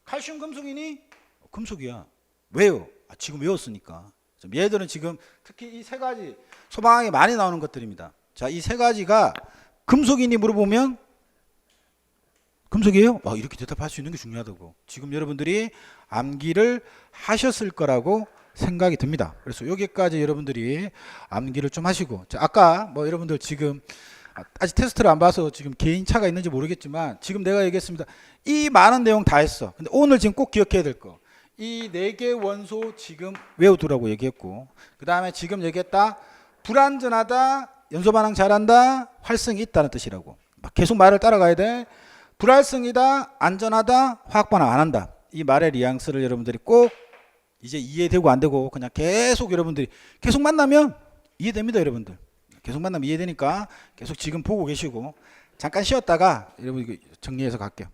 칼슘 금속이니? 금속이야. 왜요? 지금 외웠으니까. 얘들은 지금 특히 이 세 가지 소방학에 많이 나오는 것들입니다. 자, 이 세 가지가 금속이니 물어보면 금속이에요? 이렇게 대답할 수 있는 게 중요하다고. 지금 여러분들이 암기를 하셨을 거라고 생각이 듭니다. 그래서 여기까지 여러분들이 암기를 좀 하시고, 자, 아까 뭐 여러분들 지금 아직 테스트를 안 봐서 지금 개인차가 있는지 모르겠지만 지금 내가 얘기했습니다. 이 많은 내용 다 했어. 근데 오늘 지금 꼭 기억해야 될 거. 이 4개 원소 지금 외워두라고 얘기했고, 그 다음에 지금 얘기했다. 불안전하다, 연소 반응 잘한다, 활성이 있다는 뜻이라고. 계속 말을 따라가야 돼. 불활성이다, 안전하다, 화학 반응 안 한다. 이 말의 뉘앙스를 여러분들이 꼭 이제 이해되고 안 되고 그냥 계속 여러분들이 계속 만나면 이해됩니다, 여러분들. 계속 만나면 이해되니까 계속 지금 보고 계시고 잠깐 쉬었다가 여러분 정리해서 갈게요.